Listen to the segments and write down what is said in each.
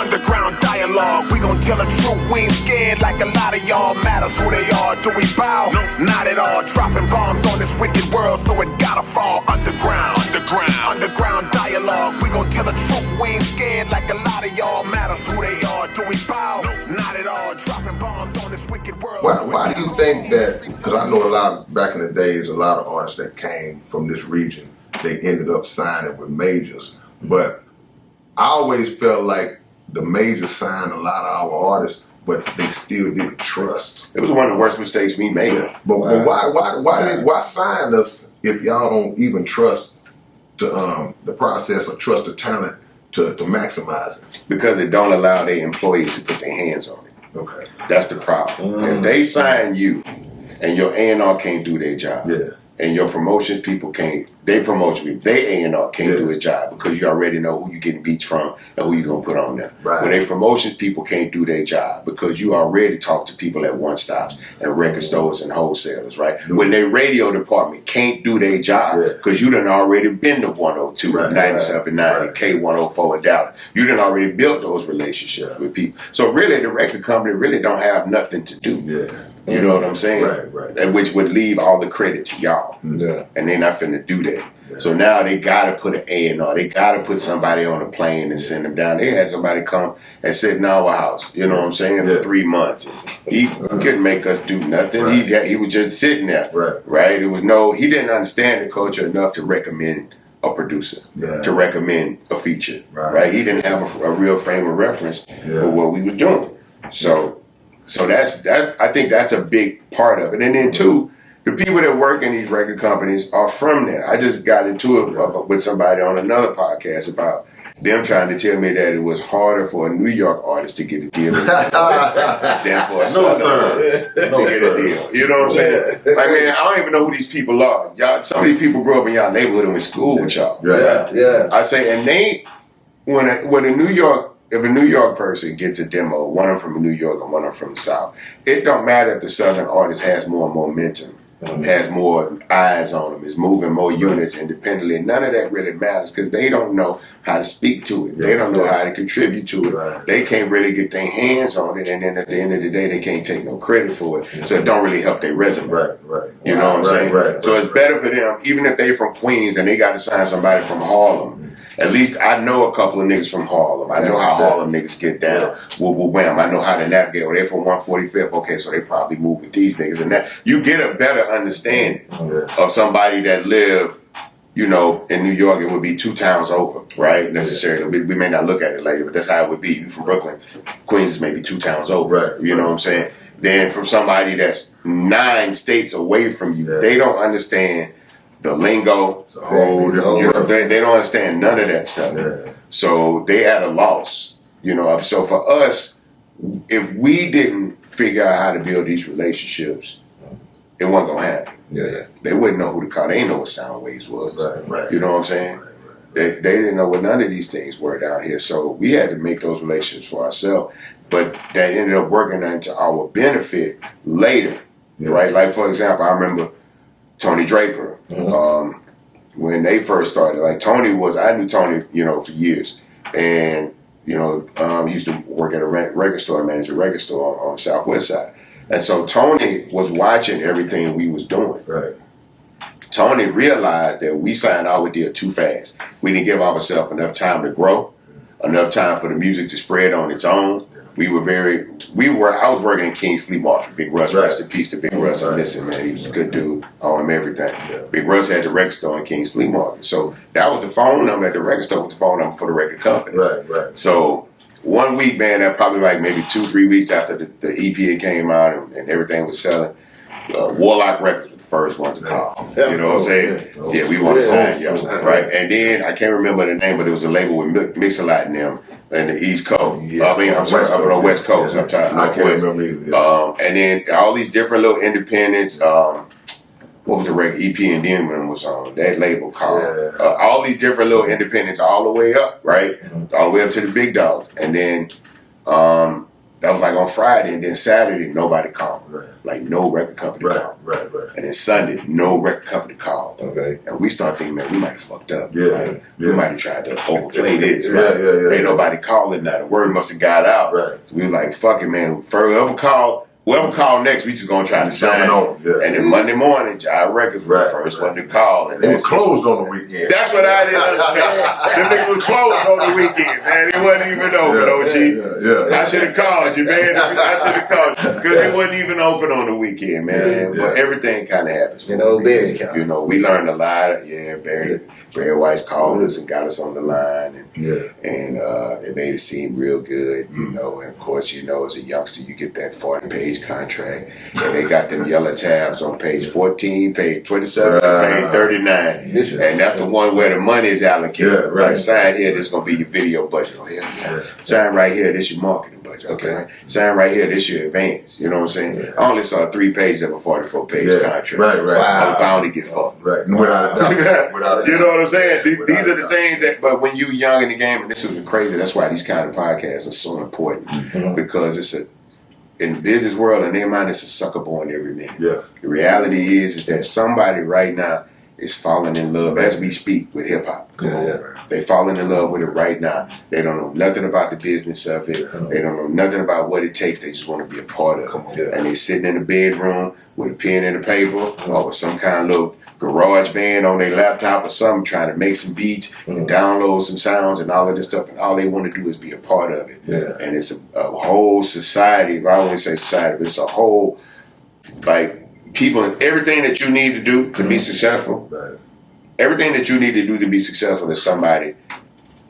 Underground dialogue, we gon' tell the truth. We ain't scared like a lot of y'all. Matters who they are. Do we bow? No, not at all. Dropping bombs on this wicked world, so it gotta fall. Underground dialogue, we gon' tell the truth. We ain't scared like a lot of y'all. Matters who they are. Do we bow? No, not at all. Dropping bombs on this wicked world. Why do you think that? Because I know a lot back in the days, a lot of artists that came from this region, they ended up signing with majors, but I always felt like the majors signed a lot of our artists, but they still didn't trust. It was one of the worst mistakes we made. But why sign us if y'all don't even trust the process or trust the talent to maximize it? Because it don't allow their employees to put their hands on it. Okay, that's the problem. If they sign you and your A&R can't do their job, and your promotions people can't, they promotion people, they A&R can't do a job because you already know who you're getting beats from and who you're going to put on there. Right. When they promotions people can't do their job because you already talk to people at one stops and record stores and wholesalers, right? When their radio department can't do their job because you done already been to 102, 97.9, and K104 in Dallas. You done already built those relationships with people. So really the record company really don't have nothing to do. You know what I'm saying? Right. And which would leave all the credit to y'all. Yeah. And they're not finna do that. Yeah. So now they gotta put an A&R. They gotta put somebody on a plane and send them down. They had somebody come and sit in our house, you know what I'm saying, for 3 months. He couldn't make us do nothing. He was just sitting there. Right? It was he didn't understand the culture enough to recommend a producer, to recommend a feature. Right? He didn't have a real frame of reference for what we was doing. So that I think that's a big part of it. And then too, the people that work in these record companies are from there. I just got into it with somebody on another podcast about them trying to tell me that it was harder for a New York artist to get a deal than for a Southern artist to get a deal. You know what I'm saying? Like, man, I don't even know who these people are. Y'all, some of these people grew up in y'all neighborhood and went to school with y'all. I say, and they, when a New York, if a New York person gets a demo, one of them from New York and one of them from the South, it don't matter if the Southern artist has more momentum, has more eyes on them, is moving more units independently. None of that really matters because they don't know how to speak to it. They don't know how to contribute to it. They can't really get their hands on it, and then at the end of the day, they can't take no credit for it. So it don't really help their resume. You know what I'm saying? So it's better for them, even if they from Queens and they got to sign somebody from Harlem. At least I know a couple of niggas from Harlem. I know how Harlem niggas get down. Wham. I know how to navigate. Well, they're from 145th. Okay, so they probably move with these niggas. And that you get a better understanding of somebody that live, you know, in New York. It would be 2 towns over, right? Necessarily. We may not look at it later, but that's how it would be. You from Brooklyn, Queens is maybe 2 towns over. You know what I'm saying? Then from somebody that's 9 states away from you, they don't understand the lingo, they don't understand none of that stuff. So they at a loss, you know. So for us, if we didn't figure out how to build these relationships, it wasn't gonna happen. They wouldn't know who to call. They didn't know what sound waves was. You know what I'm saying? They didn't know what none of these things were down here. So we had to make those relationships for ourselves. But that ended up working into our benefit later, right? Like for example, I remember Tony Draper. When they first started, like I knew Tony, you know, for years, and you know, he used to work at a record store, manage a record store on the Southwest side, and so Tony was watching everything we was doing. Tony realized that we signed our deal too fast. We didn't give ourselves enough time to grow, enough time for the music to spread on its own. I was working in King's Flea Market. Big Russ, rest in peace to Big Russ. I miss him, man. He was a good dude. I owe him everything. Big Russ had the record store in King's Flea Market. So that was the phone number at the record store, was the phone number for the record company. So one week, man, that probably like maybe 2-3 weeks after the EP came out and everything was selling, Warlock Records was the first one to call. You know what I'm saying? Yeah, we want to sign you. Right. And then I can't remember the name, but it was a label with Mix-a-Lot in them. And the East Coast. I mean, I'm sorry, up on the West Coast. I'm talking Northwest. And then all these different little independents. What was the record? EP and Demon was on that label called. All these different little independents, all the way up, right? All the way up to the big dogs. And then That was like on Friday, and then Saturday nobody called. Right. Like no record company called. Right. And then Sunday, no record company called. Okay. And we start thinking, man, we might have fucked up. Yeah. Like, we might have tried to overplay this. Yeah. Ain't nobody calling now. The word must have got out. Right. So we was like, fuck it, man. Whoever call next, we just gonna try to sign. Yeah. And then Monday morning, Jive Records was the first one to call. And they were closed on the weekend. That's what I didn't understand. Them niggas was closed on the weekend, man. It wasn't even open, OG. Yeah. I should have called you, man. I should have called you. Because it wasn't even open on the weekend, man. But everything kind of happens. Barry. You know, we learned a lot. Barry Weiss called us and got us on the line. And it made it seem real good, you know. And of course, you know, as a youngster, you get that 40-page contract. And they got them yellow tabs on page 14, page 27, page 39. And that's the one where the money is allocated. Like, sign here, this is going to be your video budget. Oh, hell yeah. Sign right here, this your marketing budget. Okay. Sign right here, this your advance. You know what I'm saying? I only saw 3 pages of a 44-page contract. Right. I'm bound to get fucked. Right. Without a you know what I'm saying? These are the things that, but when you young in the game, and this is crazy, that's why these kind of podcasts are so important. Because in the business world, in their mind, it's a sucker born every minute. Yeah. The reality is that somebody right now is falling in love as we speak with hip hop. They falling in love with it right now. They don't know nothing about the business of it. They don't know nothing about what it takes. They just want to be a part of it. And they sitting in the bedroom with a pen and a paper or with some kind of little garage band on their laptop or something, trying to make some beats and download some sounds and all of this stuff, and all they want to do is be a part of it. And it's a whole society. I don't want to say society, but it's a whole, like, people and everything that you need to do to be successful. Everything that you need to do to be successful is somebody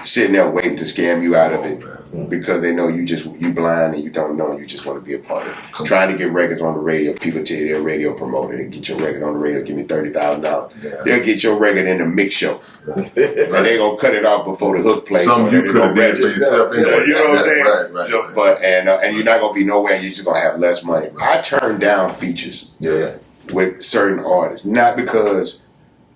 sitting there waiting to scam you out of it because they know you blind and you don't know and you just want to be a part of it. Trying to get records on the radio, people tell you they're a radio promoter. They get your record on the radio, give me $30,000. They'll get your record in the mix show. And they gonna cut it off before the hook plays. Something you could have did for yourself. You know what I'm saying? Right. But and you're not gonna be nowhere. You're just gonna have less money. I turn down features with certain artists, not because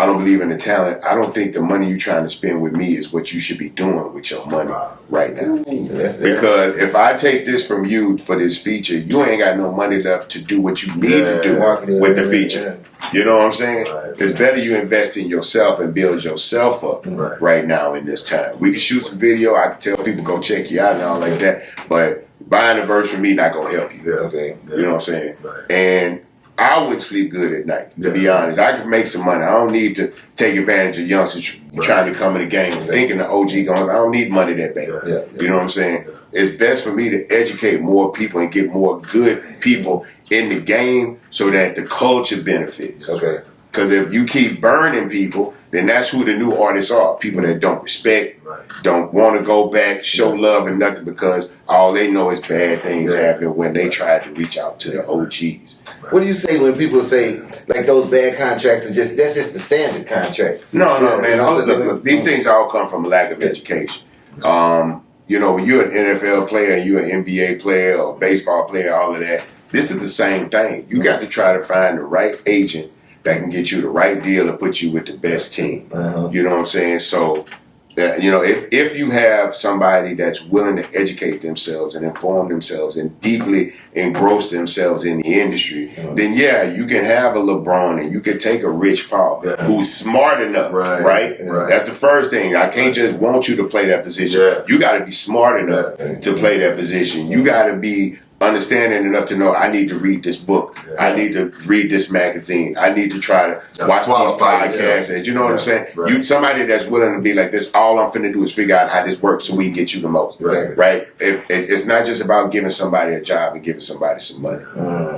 I don't believe in the talent. I don't think the money you're trying to spend with me is what you should be doing with your money right now. Because if I take this from you for this feature, you ain't got no money left to do what you need to do with the feature. You know what I'm saying? It's better you invest in yourself and build yourself up right now in this time. We can shoot some video. I can tell people go check you out and all like that. But buying a verse from me not going to help you. You know what I'm saying? And I would sleep good at night, to be honest. I could make some money. I don't need to take advantage of youngsters trying to come in the game thinking the OG going, I don't need money that bad. You know what I'm saying? It's best for me to educate more people and get more good people in the game so that the culture benefits. Because if you keep burning people, then that's who the new artists are. People that don't respect, don't want to go back, show love and nothing because all they know is bad things happening when they try to reach out to the OGs. What do you say when people say like those bad contracts are that's just the standard contract? No, man. Look, these things all come from a lack of education. You know, when you're an NFL player and you're an NBA player or baseball player, all of that, this is the same thing. You got to try to find the right agent that can get you the right deal and put you with the best team. You know what I'm saying? So, you know, if you have somebody that's willing to educate themselves and inform themselves and deeply engross themselves in the industry, then you can have a LeBron and you can take a Rich Paul who's smart enough, right? That's the first thing. I can't just want you to play that position. You got to be smart enough to play that position. You got to be understanding enough to know I need to read this book. I need to read this magazine. I need to try to watch these podcasts. You know what I'm saying? You somebody that's willing to be like this, all I'm finna do is figure out how this works so we can get you the most. Right? It's not just about giving somebody a job and giving somebody some money.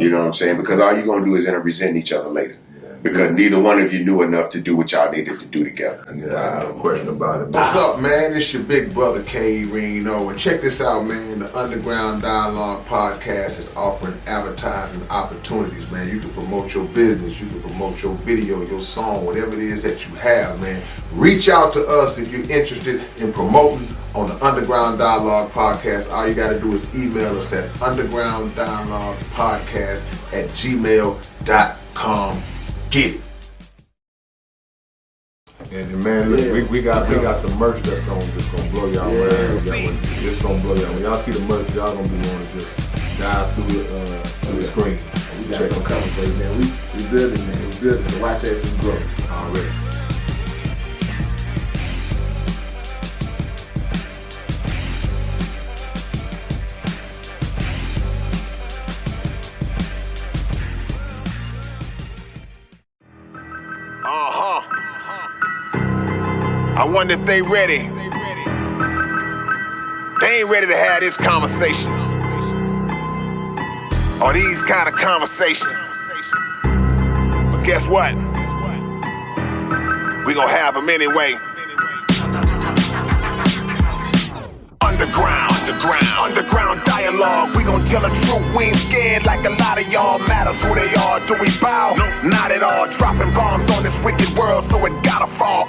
You know what I'm saying? Because all you're gonna do is end up resenting each other later. Because neither one of you knew enough to do what y'all needed to do together. No question about it. What's up, man? It's your big brother, K. Reno. And check this out, man. The Underground Dialogue Podcast is offering advertising opportunities, man. You can promote your business. You can promote your video, your song, whatever it is that you have, man. Reach out to us if you're interested in promoting on the Underground Dialogue Podcast. All you got to do is email us at undergrounddialoguepodcast@gmail.com. Get it. And man, look, Yeah. we got some merch that's gonna blow y'all Yeah. mind. It's gonna blow y'all. When y'all see the merch, y'all gonna be wanting to just dive through the screen. We got some coming for you, man. We building, man. We building. So watch that thing grow. Already. I wonder if they ready. They ain't ready to have this conversation. Or these kind of conversations. But guess what? We gon' have them anyway. Underground dialogue. We gon' tell the truth. We ain't scared like a lot of y'all. Matters who they are. Do we bow? Not at all. Dropping bombs on this wicked world, so it gotta fall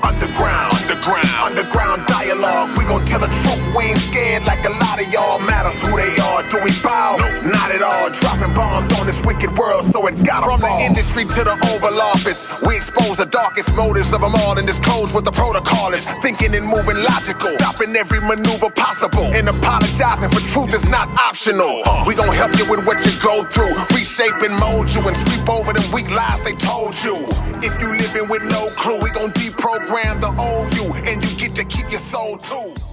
underground dialogue. We gon' tell the truth. We ain't scared like a lot of y'all. Matters who they are. Do we bow? Not at all. Dropping bombs on this wicked world, so it gotta fall. From the industry to the Oval Office, we expose the darkest motives of them all and disclose what the protocol is. Thinking and moving logical, stopping every maneuver possible, and apologizing for truth is not optional. We gon' help you with what you go through, reshape and mold you, and sweep over them weak lies they told you. If you living with no clue, we gon' deprogram the old you, and you get to keep your soul too.